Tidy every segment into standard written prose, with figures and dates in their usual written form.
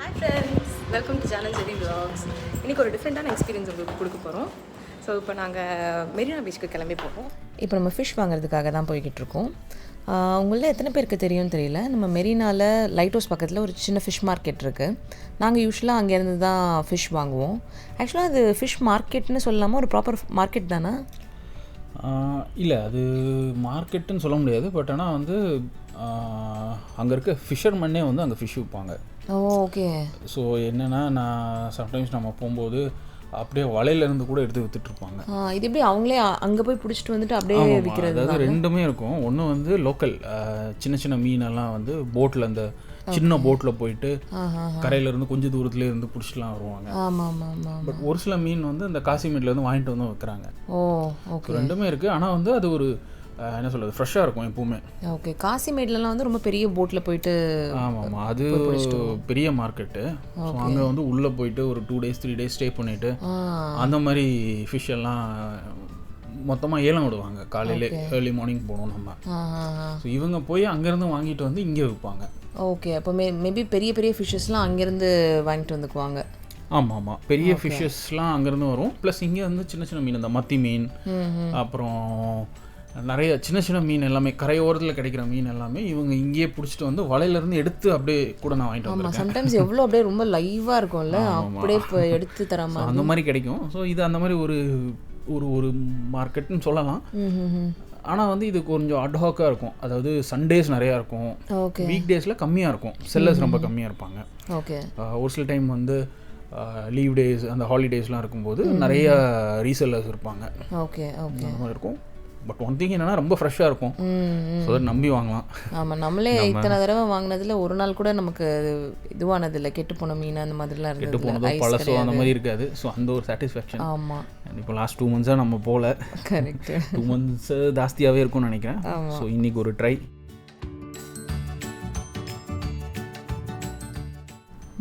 Hi friends, welcome to channel Jerry vlogs. இன்றைக்கி ஒரு டிஃப்ரெண்ட்டான எக்ஸ்பீரியன்ஸ் உங்களுக்கு கொடுக்க போகிறோம். ஸோ இப்போ நாங்கள் மெரினா பீச்சுக்கு கிளம்பி போகிறோம். இப்போ நம்ம ஃபிஷ் வாங்குறதுக்காக தான் போய்கிட்டு இருக்கோம். உங்களில் எத்தனை பேருக்கு தெரியும்னு தெரியல, நம்ம மெரினாவில் லைட் ஹவுஸ் பக்கத்தில் ஒரு சின்ன ஃபிஷ் மார்க்கெட் இருக்குது. நாங்கள் யூஸ்வலாக அங்கேருந்து தான் ஃபிஷ் வாங்குவோம். ஆக்சுவலாக அது ஃபிஷ் மார்க்கெட்னு சொல்லாமல் ஒரு ப்ராப்பர் மார்க்கெட் தானே? இல்லை, அது மார்க்கெட்டுன்னு சொல்ல முடியாது. பட் ஆனால் வந்து அங்கே இருக்க ஃபிஷர்மன்னே வந்து அங்கே ஃபிஷ் விற்பாங்க. ஓகே. ஸோ என்னென்னா, நான் சம்டைம்ஸ் நம்ம போகும்போது அப்படியே வலையிலேருந்து கூட எடுத்து விற்றுட்ருப்பாங்க. இது எப்படி அவங்களே அங்கே போய் பிடிச்சிட்டு வந்துட்டு அப்படியே விற்கிறது? அதாவது ரெண்டுமே இருக்கும். ஒன்று வந்து லோக்கல் சின்ன சின்ன மீனெல்லாம் வந்து போட்டில், அந்த சின்ன போட்டில் போயிட்டு கரையிலேருந்து கொஞ்சம் தூரத்துல இருந்து பிடிச்சிட்டுலாம் வருவாங்க. ஆமாம் ஆமாம். பட் ஒரு சில மீன் வந்து இந்த காசிமேட்லேருந்து வாங்கிட்டு வந்து வைக்கிறாங்க. ஓகே. ரெண்டுமே இருக்குது. ஆனால் வந்து அது ஒரு என்ன சொல்கிறது, ஃப்ரெஷ்ஷாக இருக்கும் எப்பவுமே. ஓகே. காசிமேட்லலாம் வந்து ரொம்ப பெரிய போட்டில் போயிட்டு. ஆமாம், அது பெரிய மார்க்கெட்டு. ஸோ அங்கே வந்து உள்ளே போயிட்டு ஒரு 2 days 3 days ஸ்டே பண்ணிவிட்டு அந்த மாதிரி ஃபிஷ் எல்லாம் மொத்தமாக ஏலம் விடுவாங்க. காலையில் ஏர்லி மார்னிங் போகணும் நம்ம. ஸோ இவங்க போய் அங்கேருந்து வாங்கிட்டு வந்து இங்கே விற்பாங்க. ஓகே. அப்போ மேபி பெரிய பெரிய ஃபிஷ்ஷஸ்லாம் அங்கேருந்து வாங்கிட்டு வந்துக்குவாங்க. ஆமாம் ஆமாம், பெரிய ஃபிஷ்ஷஸ்லாம் அங்கேருந்து வரும். ப்ளஸ் இங்கே வந்து சின்ன சின்ன மீன், இந்த மத்தி மீன், அப்புறம் நிறைய சின்ன சின்ன மீன் எல்லாமே கரையோரத்தில் கிடைக்கிற மீன் எல்லாமே இவங்க இங்கேயே பிடிச்சிட்டு வந்து வலையிலேருந்து எடுத்து அப்படியே கூட நான் வாங்கிட்டு வந்தேன். சம்டைம்ஸ் எவ்வளோ அப்படியே ரொம்ப லைவாக இருக்கும்ல, அப்படியே இப்போ எடுத்து தராமல் அந்த மாதிரி கிடைக்கும். ஸோ இது அந்த மாதிரி ஒரு ஒரு ஒரு மார்க்கெட்னு சொல்லலாம். ஆனால் வந்து இது கொஞ்சம் அட்ஹாக்காக இருக்கும். அதாவது சண்டேஸ் நிறையா இருக்கும், வீக் டேஸில் கம்மியாக இருக்கும், செல்லர்ஸ் ரொம்ப கம்மியாக இருப்பாங்க. ஓகே. ஒரு சில டைம் வந்து லீவ் டேஸ், அந்த ஹாலிடேஸ்லாம் இருக்கும்போது நிறைய ரீசெல்லர்ஸ் இருப்பாங்க. Okay okay. அந்த மாதிரி இருக்கும். பட் ஒன் திங் என்னன்னா, ரொம்ப ஃப்ரெஷ்ஷாக இருக்கும். ஸோ அதை நம்பி வாங்கலாம். ஆமாம், நம்மளே இத்தனை தடவை வாங்கினதில் ஒரு நாள் கூட நமக்கு இதுவானது இல்லை, கெட்டு போன மீன் அந்த மாதிரிலாம் இருக்குது. கெட்டு போனதோ பழசோ அந்த மாதிரி இருக்காது. ஸோ அந்த ஒரு சாட்டிஸ்ஃபேக்ஷன். ஆமாம். இப்போ லாஸ்ட் 2 months நம்ம போகல. கரெக்ட். 2 months ஜாஸ்தியாகவே இருக்கும்னு நினைக்கிறேன். ஸோ இன்றைக்கி ஒரு ட்ரை.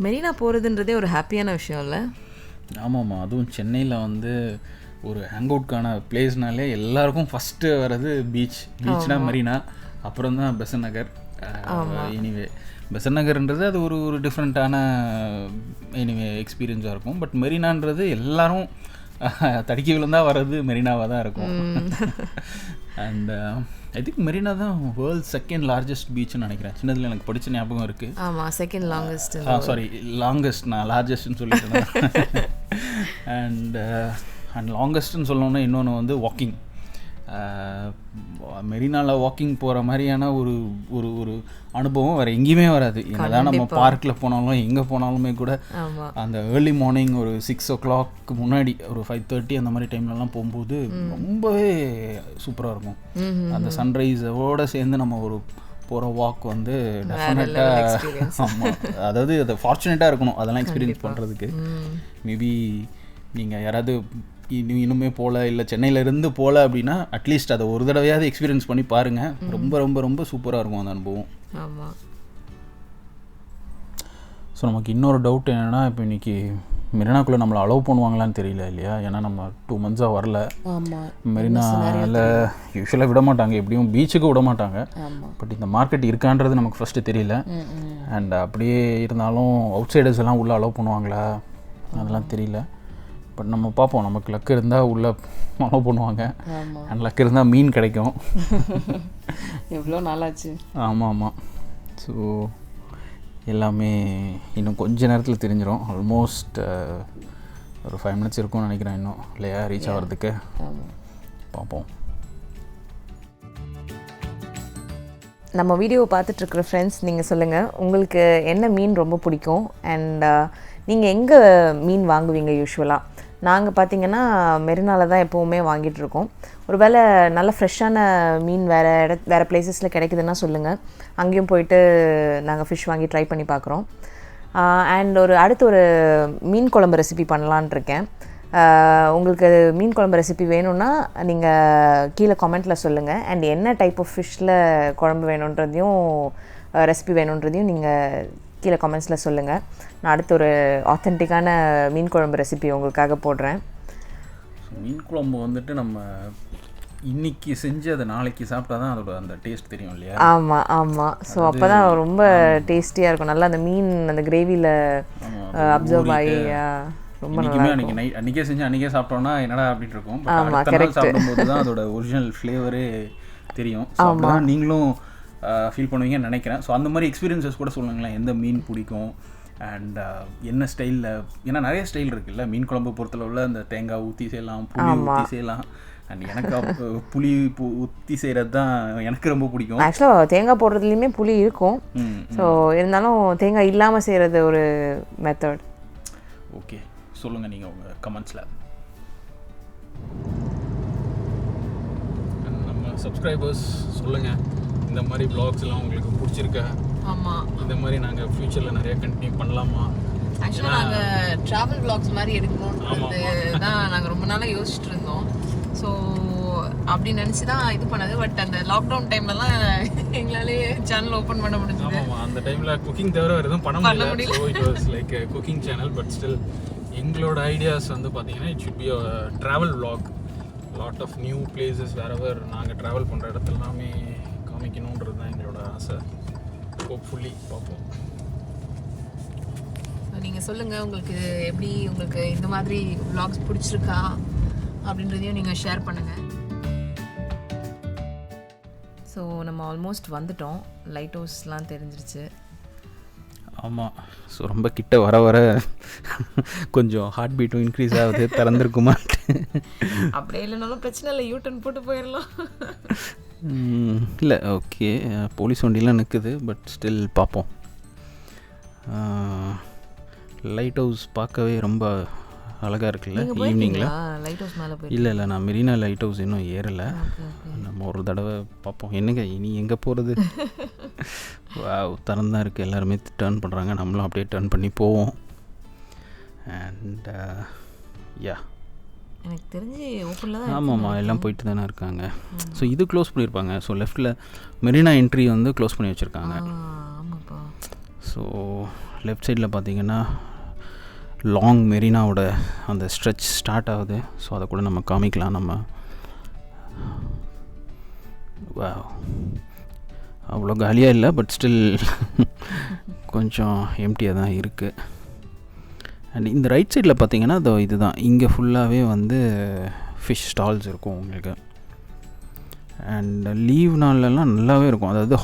மெரினா போகிறதுன்றதே ஒரு ஹாப்பியான விஷயம் இல்லை? ஆமாம்மா, அதுவும் சென்னையில் வந்து ஒரு ஹேங் அவுட்கான பிளேஸ்னாலே எல்லாருக்கும் ஃபஸ்ட்டு வர்றது பீச்னா மெரினா, அப்புறம் தான் பெசன்ட் நகர். எனிவே பெசன்ட் நகர்ன்றது அது ஒரு ஒரு டிஃப்ரெண்ட்டான எனிவே எக்ஸ்பீரியன்ஸாக இருக்கும். பட் மெரினான்றது எல்லாரும் தடுக்கி விழுந்தால் வர்றது மெரினாவாக தான் இருக்கும். அண்ட் ஐ திங்க் மெரினா தான் வேர்ல்ட் 2nd largest பீச்னு நினைக்கிறேன். சின்னதில் எனக்கு படித்த ஞாபகம் இருக்குது. ஆமாம், செகண்ட் லாங்கஸ்ட். சாரி, லாங்கஸ்ட், நான் லார்ஜஸ்ட்னு சொல்லிட்டேன். அண்ட் லாங்கஸ்ட்னு சொல்லணுன்னா இன்னொன்று வந்து வாக்கிங். மெரினாவில் வாக்கிங் போகிற மாதிரியான ஒரு ஒரு ஒரு அனுபவம் வேறு எங்கேயுமே வராது. என்னதான் நம்ம பார்க்கில் போனாலும் எங்கே போனாலுமே கூட அந்த ஏர்லி மார்னிங் ஒரு 6 o'clock முன்னாடி ஒரு 5:30 அந்த மாதிரி டைம்லலாம் போகும்போது ரொம்பவே சூப்பராக இருக்கும். அந்த சன்ரைஸோடு சேர்ந்து நம்ம ஒரு போகிற வாக் வந்து டெஃபினட்டாக. ஆமாம், அதாவது அது ஃபார்ச்சுனேட்டாக இருக்கணும் அதெல்லாம் எக்ஸ்பீரியன்ஸ் பண்ணுறதுக்கு. மேபி நீங்கள் யாராவது இன்னுமே போகல, இல்லை சென்னையிலேருந்து போகல அப்படின்னா அட்லீஸ்ட் அதை ஒரு தடவையாவது எக்ஸ்பீரியன்ஸ் பண்ணி பாருங்கள். ரொம்ப ரொம்ப ரொம்ப சூப்பராக இருக்கும் அந்த அனுபவம். ஆமாம். ஸோ நமக்கு இன்னொரு டவுட் என்னென்னா, இப்போ இன்றைக்கி மெரினாக்குள்ளே நம்மளை அலோவ் பண்ணுவாங்களான்னு தெரியல இல்லையா? ஏன்னா நம்ம 2 months வரல. மெரினாவில் யூஸ்வலாக விட மாட்டாங்க, எப்படியும் பீச்சுக்கு விட மாட்டாங்க. பட் இந்த மார்க்கெட் இருக்கான்றது நமக்கு ஃபஸ்ட்டு தெரியல. அண்ட் அப்படியே இருந்தாலும் அவுட் சைடர்ஸ் எல்லாம் உள்ளே அலோவ் பண்ணுவாங்களா அதெல்லாம் தெரியல. பட் நம்ம பார்ப்போம், நமக்கு லக்கு இருந்தால் உள்ளே அலோவ் பண்ணுவாங்க. அண்ட் லக்கு இருந்தால் மீன் கிடைக்கும். எவ்வளோ நாளாச்சு. ஆமாம் ஆமாம். ஸோ எல்லாமே இன்னும் கொஞ்ச நேரத்தில் தெரிஞ்சிடும். ஆல்மோஸ்ட் ஒரு 5 minutes இருக்கும்னு நினைக்கிறேன் இன்னும், இல்லையா ரீச் ஆகிறதுக்கு. பார்ப்போம். நம்ம வீடியோவை பார்த்துட்ருக்குற ஃப்ரெண்ட்ஸ், நீங்கள் சொல்லுங்கள் உங்களுக்கு என்ன மீன் ரொம்ப பிடிக்கும். அண்ட் நீங்கள் எங்கே மீன் வாங்குவீங்க யூஸ்வலாக? நாங்கள் பார்த்திங்கன்னா மெரினாவில் தான் எப்போவுமே வாங்கிட்டுருக்கோம். ஒரு வேளை நல்ல ஃப்ரெஷ்ஷான மீன் வேறு பிளேசஸில் கிடைக்குதுன்னா சொல்லுங்கள், அங்கேயும் போயிட்டு நாங்கள் ஃபிஷ் வாங்கி ட்ரை பண்ணி பார்க்குறோம். அண்ட் அடுத்து ஒரு மீன் குழம்பு ரெசிபி பண்ணலான் இருக்கேன். உங்களுக்கு மீன் குழம்பு ரெசிபி வேணும்னா நீங்கள் கீழே கமெண்ட்டில் சொல்லுங்கள். அண்ட் என்ன டைப் ஆஃப் ஃபிஷ்ஷில் குழம்பு வேணுன்றதையும் ரெசிபி வேணுன்றதையும் நீங்கள் கீழே கமெண்ட்ஸில் சொல்லுங்கள். நான் அடுத்து ஒரு ஆத்தென்டிக்கான மீன் குழம்பு ரெசிபி உங்களுக்காக போடுறேன். மீன் குழம்பு வந்துட்டு நம்ம இன்னைக்கு செஞ்சு அதை நாளைக்கு சாப்பிட்டா தான் அதோட அந்த டேஸ்ட் தெரியும் இல்லையா? ஆமாம் ஆமாம். ஸோ அப்போ தான் ரொம்ப டேஸ்டியாக இருக்கும். நல்லா அந்த மீன் அந்த கிரேவியில் அப்சர்வ் ஆகி ரொம்ப நல்லா அன்றைக்கி அன்றைக்கே செஞ்சு அன்றைக்கே சாப்பிட்டோன்னா என்னடா அப்படின்னு இருக்கும். பட் அடுத்த நாள் சாப்பிடும்போது தான் அதோட ஒரிஜினல் ஃப்ளேவரே தெரியும். ஸோ அப்போதான் நீங்களும் ஃபீல் பண்ணுவீங்கன்னு நினைக்கிறேன். ஸோ அந்த மாதிரி எக்ஸ்பீரியன்ஸஸ் கூட சொல்லுங்களேன். எந்த மீன் பிடிக்கும் அண்ட் என்ன ஸ்டைலில், ஏன்னா நிறைய ஸ்டைல் இருக்குல்ல மீன் குழம்பு பொறுத்தளவில். அந்த தேங்காய் ஊற்றி செய்யலாம், புளி ஊற்றி செய்யலாம். அண்ட் எனக்கு புளி ஊற்றி செய்கிறது தான் எனக்கு ரொம்ப பிடிக்கும். ஆக்சுவலாக தேங்காய் போடுறதுலையுமே புளி இருக்கும். ஸோ இருந்தாலும் தேங்காய் இல்லாமல் செய்கிறது ஒரு மெத்தட். ஓகே, சொல்லுங்கள் நீங்கள் உங்கள் கமெண்ட்ஸில். நம்ம சப்ஸ்கிரைபர்ஸ் சொல்லுங்கள், இந்த மாதிரி வ்ளாக்ஸ்லாம் உங்களுக்கு பிடிச்சிருக்கா? ஆமாம், இந்த மாதிரி நாங்கள் ஃப்யூச்சரில் நிறைய கண்டினியூ பண்ணலாமா? ஆக்சுவலாக நாங்கள் ட்ராவல் வ்ளாக்ஸ் மாதிரி எடுக்கணுன்றது தான் நாங்கள் ரொம்ப நாளாக யோசிச்சுட்டு இருந்தோம். ஸோ அப்படி நினச்சி தான் இது பண்ணது. பட் அந்த லாக்டவுன் டைம்லலாம் எங்களாலே சேனல் ஓப்பன் பண்ண முடிஞ்சது. ஆமாம், அந்த டைமில் குக்கிங் தவிர வேறு எதுவும் பண்ண முடியல. So it was like cooking channel. But still எங்களோட ஐடியாஸ் வந்து பார்த்தீங்கன்னா it should be a travel vlog. Lot of new places wherever நாங்கள் ட்ராவல் பண்ணுற இடத்துல எல்லாமே காமிக்கணுன்றது தான் எங்களோட ஆசை. ஹோப்ஃபுல்லி பார்ப்போம். நீங்கள் சொல்லுங்கள், உங்களுக்கு எப்படி, உங்களுக்கு இந்த மாதிரி வ்ளாக்ஸ் பிடிச்சிருக்கா அப்படின்றதையும் நீங்கள் ஷேர் பண்ணுங்கள். ஸோ நம்ம ஆல்மோஸ்ட் வந்துட்டோம். லைட் ஹவுஸ்லாம் தெரிஞ்சிருச்சு. ஆமாம், ஸோ ரொம்ப கிட்ட வர வர கொஞ்சம் ஹார்ட் பீட்டும் இன்க்ரீஸ் ஆகுது. திறந்துருக்குமா? அப்படியே இல்லைனாலும் பிரச்சனை இல்லை, யூட்டன் போட்டு போயிடலாம். இல்லை, ஓகே, போலீஸ் வண்டிலாம் நிற்குது. பட் ஸ்டில் பார்ப்போம். லைட் ஹவுஸ் பார்க்கவே ரொம்ப அழகாக இருக்குல்ல ஈவினிங்கில். லைட் ஹவுஸ் மேலே போய் இல்லை நான் மெரினா லைட் ஹவுஸ் இன்னும் ஏறலை. நம்ம ஒரு தடவை பார்ப்போம். என்னங்க இனி எங்கே போகிறது? திறந்தான் இருக்குது, எல்லாருமே டர்ன் பண்ணுறாங்க, நம்மளும் அப்படியே டர்ன் பண்ணி போவோம். அண்ட் யா, எனக்கு தெரிஞ்சு ஓப்பனில் தான். ஆமாம்மா, எல்லாம் போயிட்டு தானே இருக்காங்க. ஸோ இது க்ளோஸ் பண்ணியிருப்பாங்க. ஸோ லெஃப்ட்டில் மெரினா என்ட்ரி வந்து க்ளோஸ் பண்ணி வச்சுருக்காங்க. ஆமாப்பா. ஸோ லெஃப்ட் சைடில் பார்த்தீங்கன்னா லாங் மெரினாவோட அந்த ஸ்ட்ரெச் ஸ்டார்ட் ஆகுது. ஸோ அதை கூட நம்ம காமிக்கலாம். நம்ம அவ்வளோ காலியாக இல்லை, பட் ஸ்டில் கொஞ்சம் எம்டியாக தான் இருக்குது. அண்ட் இந்த ரைட் சைடில் பார்த்தீங்கன்னா அதோ இதுதான், இங்கே ஃபுல்லாகவே வந்து ஃபிஷ் ஸ்டால்ஸ் இருக்கும் உங்களுக்கு. அண்ட் லீவ் நாள்லலாம் நல்லாவே இருக்கும். அதாவது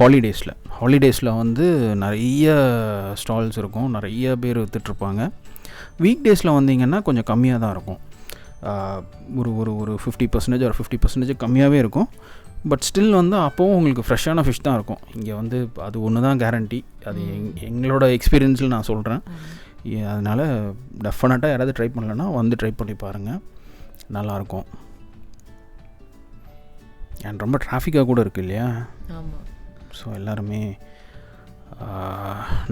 ஹாலிடேஸில் வந்து நிறைய ஸ்டால்ஸ் இருக்கும், நிறைய பேர் விற்றுட்ருப்பாங்க. வீக் டேஸில் வந்தீங்கன்னா கொஞ்சம் கம்மியாக தான் இருக்கும். ஒரு 50% ஒரு 50% கம்மியாகவே இருக்கும். பட் ஸ்டில் வந்து அப்போவும் உங்களுக்கு ஃப்ரெஷ்ஷான ஃபிஷ் தான் இருக்கும். இங்கே வந்து அது ஒன்று தான் கேரண்டி. அது எங்களோட எக்ஸ்பீரியன்ஸில் நான் சொல்கிறேன். அதனால் டெஃபினட்டாக யாராவது ட்ரை பண்ணலன்னா வந்து ட்ரை பண்ணி பாருங்கள், நல்லாயிருக்கும். அண்ட் ரொம்ப டிராஃபிக்காக கூட இருக்குது இல்லையா? ஆமாம். ஸோ எல்லாருமே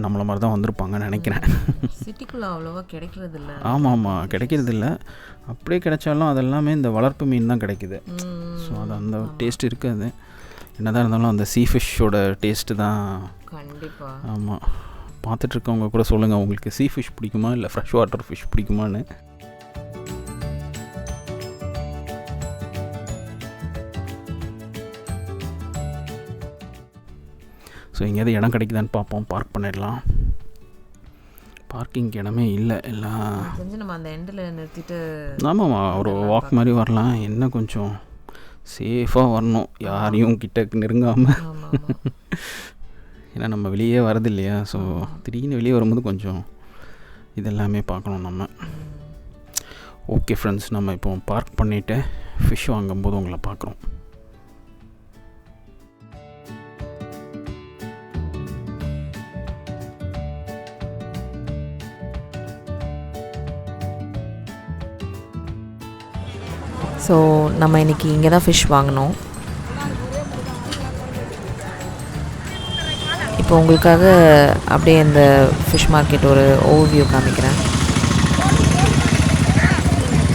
நம்மளை மாதிரி தான் வந்திருப்பாங்கன்னு நினைக்கிறேன். சிட்டிக்குள்ளே அவ்வளோவா கிடைக்கிறது இல்லை. ஆமாம், கிடைக்கிறது இல்லை. அப்படியே கிடைச்சாலும் அதெல்லாமே இந்த வளர்ப்பு மீன் தான் கிடைக்குது. ஸோ அது அந்த டேஸ்ட் இருக்காது. என்ன தான் இருந்தாலும் அந்த சீ ஃபிஷ்ஷோட டேஸ்ட்டு தான். கண்டிப்பாக. ஆமாம், பார்த்துட்ருக்கவங்க கூட சொல்லுங்கள், உங்களுக்கு சீ ஃபிஷ் பிடிக்குமா இல்லை ஃப்ரெஷ் வாட்டர் ஃபிஷ் பிடிக்குமான்னு. ஸோ எங்கேயாவது இடம் கிடைக்குதான்னு பார்ப்போம், பார்க் பண்ணிடலாம். பார்க்கிங் இடமே இல்லை, எல்லாம் கொஞ்சம் நம்ம அந்த எண்டில் நிறுத்திட்டு. ஆமாம்மா, ஒரு வாக் மாதிரி வரலாம். என்ன கொஞ்சம் சேஃபாக வரணும், யாரையும் கிட்ட நெருங்காமல். ஏன்னா நம்ம வெளியே வரது இல்லையா? ஸோ திடீர்னு வெளியே வரும்போது கொஞ்சம் இதெல்லாமே பார்க்கணும் நம்ம. ஓகே ஃப்ரெண்ட்ஸ், நம்ம இப்போ பார்க் பண்ணிவிட்டு ஃபிஷ் வாங்கும்போது உங்களை பார்க்குறோம். ஸோ நம்ம இன்றைக்கி இங்கே தான் ஃபிஷ் வாங்கினோம். இப்போ உங்களுக்காக அப்படியே இந்த ஃபிஷ் மார்க்கெட் ஒரு ஓவர்வியூ காமிக்கிறேன்.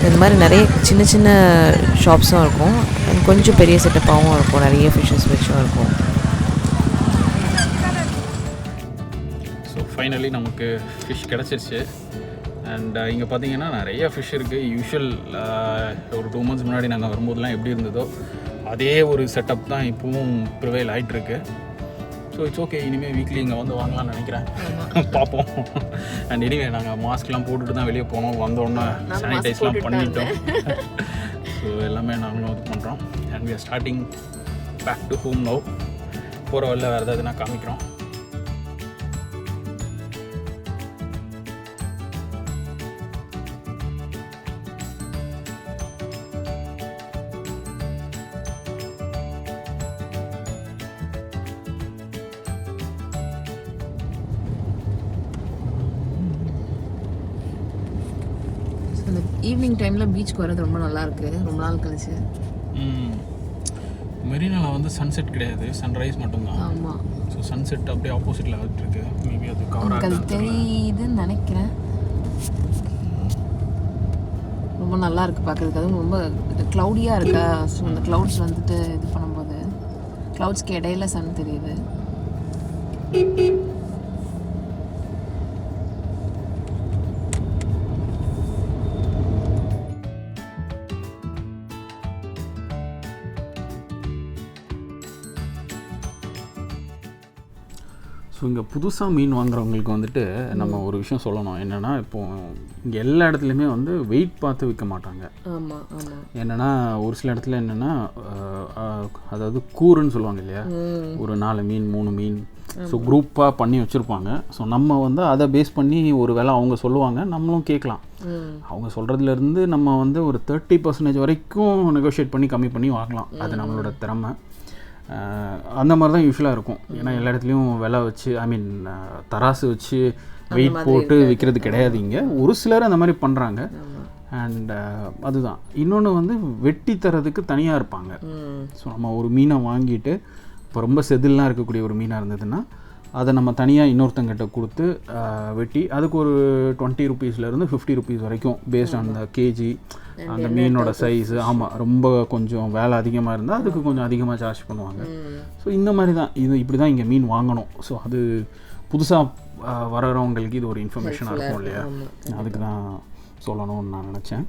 இந்த மாதிரி நிறைய சின்ன சின்ன ஷாப்ஸும் இருக்கும், கொஞ்சம் பெரிய செட்டப்பாகவும் இருக்கும், நிறைய ஃபிஷ்ஷஸ் வச்சும் இருக்கும். ஸோ ஃபைனலி நமக்கு ஃபிஷ் கிடச்சிருச்சு. அண்ட் இங்கே பார்த்தீங்கன்னா நிறைய ஃபிஷ் இருக்குது. யூஷுவல் ஒரு 2 months முன்னாடி நாங்கள் வரும்போதெல்லாம் எப்படி இருந்ததோ அதே ஒரு செட்டப் தான் இப்போவும் ப்ரிவைல் ஆகிட்டுருக்கு. So it's okay. இனிமேல் வீக்லி இங்கே வந்து வாங்கலாம்னு நினைக்கிறேன். பார்ப்போம். அண்ட் எனிவே நாங்கள் மாஸ்க்லாம் போட்டுட்டு தான் வெளியே போனோம். வந்தோடனே சானிடைஸ்லாம் பண்ணிட்டோம். ஸோ எல்லாமே நாங்களும் இது பண்ணுறோம். And we are starting back to home now. போகிற வழியில் வேறு ஏதாவது நான் காமிக்கிறோம். அந்த ஈவினிங் டைமில் பீச்சுக்கு வரது ரொம்ப நல்லா இருக்குது. ரொம்ப நாள் கழிச்சு. மெரினாவில் வந்து சன்செட் கிடையாது, சன்ரைஸ் மட்டும்தான். ஆமாம். ஸோ சன்செட் அப்படியே ஆப்போசிட்டில் வந்துருக்கு. மேபி அது கவர் அது தெரியுதுன்னு நினைக்கிறேன். ரொம்ப நல்லா இருக்குது பார்க்குறதுக்கு. அதுவும் ரொம்ப க்ளவுடியாக இருக்கா. ஸோ அந்த க்ளவுட்ஸ் வந்துட்டு இது பண்ணும்போது க்ளவுட்ஸ்க்கு இடையில சன் தெரியுது. ஸோ இங்கே புதுசாக மீன் வாங்குறவங்களுக்கு வந்துட்டு நம்ம ஒரு விஷயம் சொல்லணும். என்னென்னா இப்போது இங்கே எல்லா இடத்துலையுமே வந்து வெயிட் பார்த்து விற்க மாட்டாங்க. ஆமாம் ஆமாம். என்னென்னா ஒரு சில இடத்துல என்னென்னா அதாவது கூறுன்னு சொல்லுவாங்க இல்லையா, ஒரு 4 மீன் 3 மீன் ஸோ குரூப்பாக பண்ணி வச்சுருப்பாங்க. ஸோ நம்ம வந்து அதை பேஸ் பண்ணி ஒரு வேளை அவங்க சொல்லுவாங்க, நம்மளும் கேட்கலாம். அவங்க சொல்கிறதுலேருந்து நம்ம வந்து ஒரு 30% வரைக்கும் நெகோஷியேட் பண்ணி கம்மி பண்ணி வாங்கலாம். அது நம்மளோட திறமை. அந்த மாதிரி தான் யூஸ்வலாக இருக்கும். ஏன்னா எல்லா இடத்துலையும் விலை வச்சு தராசு வச்சு வெயிட் போட்டு விற்கிறது கிடையாது. இங்கே ஒரு சிலர் அந்த மாதிரி பண்ணுறாங்க. அண்ட் அதுதான். இன்னொன்று வந்து வெட்டி தரதுக்கு தனியாக இருப்பாங்க. ஸோ நம்ம ஒரு மீனை வாங்கிட்டு இப்போ ரொம்ப செதில்லாம் இருக்கக்கூடிய ஒரு மீனாக இருந்ததுன்னா அதை நம்ம தனியாக இன்னொருத்தங்கிட்ட கொடுத்து வெட்டி அதுக்கு ஒரு 20 ரூபீஸ்லேருந்து 50 ரூபீஸ் வரைக்கும் பேஸ்ட் ஆன் த கேஜி அந்த மீனோட சைஸு. ஆமாம், ரொம்ப கொஞ்சம் வேலை அதிகமாக இருந்தால் அதுக்கு கொஞ்சம் அதிகமாக சார்ஜ் பண்ணுவாங்க. ஸோ இந்த மாதிரி தான் இப்படி தான் இங்கே மீன் வாங்கணும். ஸோ அது புதுசாக வர்றவங்களுக்கு இது ஒரு இன்ஃபர்மேஷனாக இருக்கும் இல்லையா, அதுக்கு தான் சொல்லணும்னு நான் நினச்சேன்.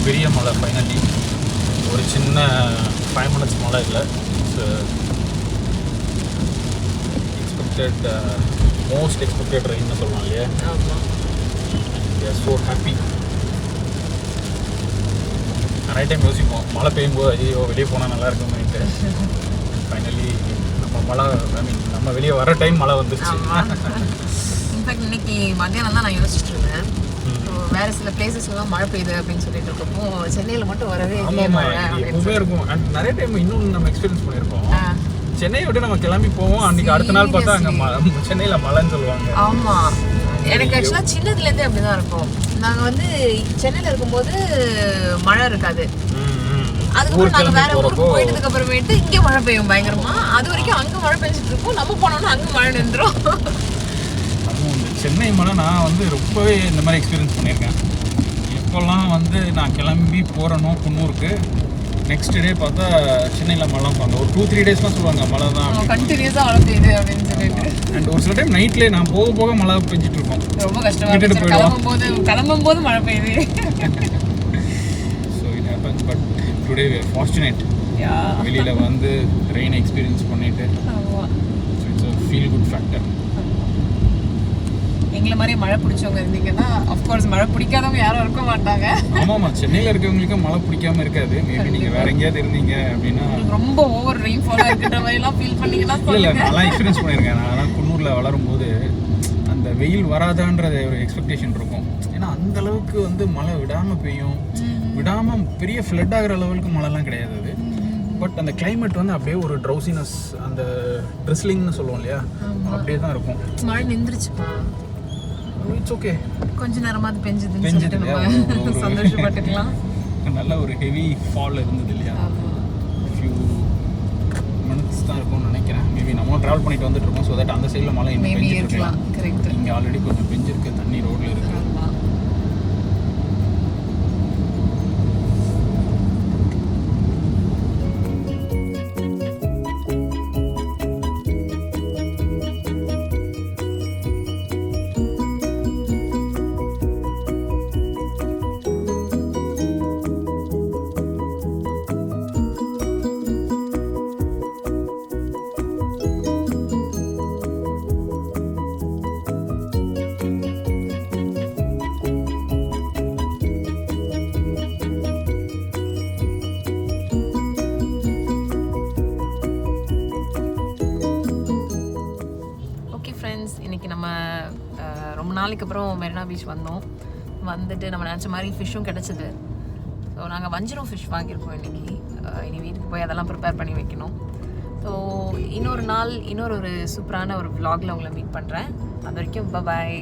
பெரிய மலை ஃபைனலி ஒரு சின்ன 5 minutes மலை இல்லை. எக்ஸ்பெக்டட் மோஸ்ட் எக்ஸ்பெக்டட் ரெயின்னு சொல்லலாம் இல்லையா. So happy. நிறைய டைம் யோசிப்போம் மழை பெய்யும்போது ஐயோ வெளியே போனால் நல்லா இருக்குமேன்ட்டு. ஃபைனலி நம்ம வெளியே வர டைம் மழை வந்துருச்சு. இன்ஃபேக்ட் இன்னைக்கு மத்தியானம் தான் நான் யோசிச்சுட்டு இருந்தேன். வேற சில பிளேசஸ்லாம் மழை பெய்யுது அப்படின்னு சொல்லிட்டு இருக்கப்போ சென்னையில் மட்டும் வரவே எப்பவுமே இருக்கும். அண்ட் நிறைய டைம் இன்னொன்று நம்ம எக்ஸ்பீரியன்ஸ் பண்ணியிருக்கோம். சென்னையை விட்டு நம்ம கிளம்பி போவோம், அன்னைக்கு அடுத்த நாள் பார்த்தா அங்கே சென்னையில் மழைன்னு சொல்லுவாங்க. ஆமாம், எனக்கு ஆக்சுவலாக சின்னதுலேருந்தே அப்படி தான் இருக்கும். நாங்கள் வந்து சென்னையில் இருக்கும்போது மழை இருக்காது. அதுக்கப்புறம் நாங்கள் வேற ஊருக்கு போயிட்டதுக்கு அப்புறமேட்டு இங்கே மழை பெய்யும் பயங்கரமா. அது வரைக்கும் அங்கே மழை பெஞ்சிட்டு இருக்கும், நம்ம போனோம்னா அங்கே மழை நின்றுடும். சென்னை மழை நான் வந்து ரொம்பவே இந்த மாதிரி எக்ஸ்பீரியன்ஸ் பண்ணியிருக்கேன். எப்போல்லாம் வந்து நான் கிளம்பி போகிறேனோ குன்னூருக்கு, நெக்ஸ்ட் டே பார்த்தா சென்னையில் மழை பாங்க ஒரு 2-3 டேஸ்லாம் சொல்லுவாங்க மழை தான் கண்டினியூஸாக மழை பெய்யுது அப்படின்னு சொல்லிட்டு. அண்ட் ஒரு சில டைம் நைட்லேயே நான் போக போக மழை பெஞ்சிட்டு இருக்கோம். ரொம்ப கஷ்டமாக கிளம்பும் போது மழை பெய்யுது. So it happens. But today we are fortunate. வெளியில் வந்து ரெயின் எக்ஸ்பீரியன்ஸ் பண்ணிட்டு it's a feel good factor. எங்களை மாதிரி மழை பிடிச்சவங்க இருந்தீங்கன்னா அஃப்கோர்ஸ் மழை பிடிக்காதவங்க யாரும் இருக்க மாட்டாங்க. ஆமாம்மா, சென்னையில் இருக்கவங்களுக்கு மழை பிடிக்காம இருக்காது. மேபி நீங்கள் வேற எங்கேயாவது இருந்தீங்க அப்படின்னா ரொம்ப ஓவர் ரெயின்ஃபாலாக இருக்கிற மாதிரிலாம் ஃபீல் பண்ணிங்கன்னா இல்லை நான்லாம் எக்ஸ்பீரியன்ஸ் பண்ணியிருக்கேன். நான் குன்னூரில் வளரும்போது அந்த வெயில் வராதான்ற ஒரு எக்ஸ்பெக்டேஷன் இருக்கும். ஏன்னா அந்த அளவுக்கு வந்து மழை விடாமல் பெய்யும், விடாமல் பெரிய ஃப்ளட் ஆகிற லெவலுக்கு மழைலாம் கிடையாது. அது பட் அந்த கிளைமேட் வந்து அப்படியே ஒரு ட்ரௌசினஸ், அந்த ட்ரிஸ்லிங்னு சொல்லுவோம் இல்லையா, அப்படியே தான் இருக்கும். மழை நின்றுச்சுப்பா, இட்ஸ் ஓகே, கொஞ்ச நேரமாவது பெஞ்சது சந்தோஷப்பட்டுக்கலாம். நல்ல ஒரு ஹெவி ஃபால் இருந்தது இல்லையா, ஃபியூ மினிட்ஸ் தான் இருக்கும்னு நினைக்கிறேன். மேபி நம்ம இருக்கோம், ட்ராவல் பண்ணிட்டு வந்துட்டு இருக்கோம். ஸோ தட் அந்த சைடில் மழை இன்னும் மேபி பெஞ்சிட்டு இருக்கலாம். இருக்கலாம். கரெக்ட். இங்கே ஆல்ரெடி கொஞ்சம் பெஞ்சிருக்கு, தண்ணி ரோட்டில் இருக்குது. ஆமா. ஃப்ரெண்ட்ஸ், இன்றைக்கி நம்ம ரொம்ப நாளைக்கு அப்புறம் மெரினா பீச் வந்தோம். வந்துட்டு நம்ம நினச்ச மாதிரி ஃபிஷ்ஷும் கிடச்சிது. ஸோ நாங்கள் வஞ்சிரம் ஃபிஷ் வாங்கியிருக்கோம் இன்றைக்கி. இனி வீட்டுக்கு போய் அதெல்லாம் ப்ரிப்பேர் பண்ணி வைக்கணும். ஸோ இன்னொரு நாள் இன்னொரு சூப்பரான ஒரு vlogல உங்களை மீட் பண்ணுறேன். அது வரைக்கும் பாய்.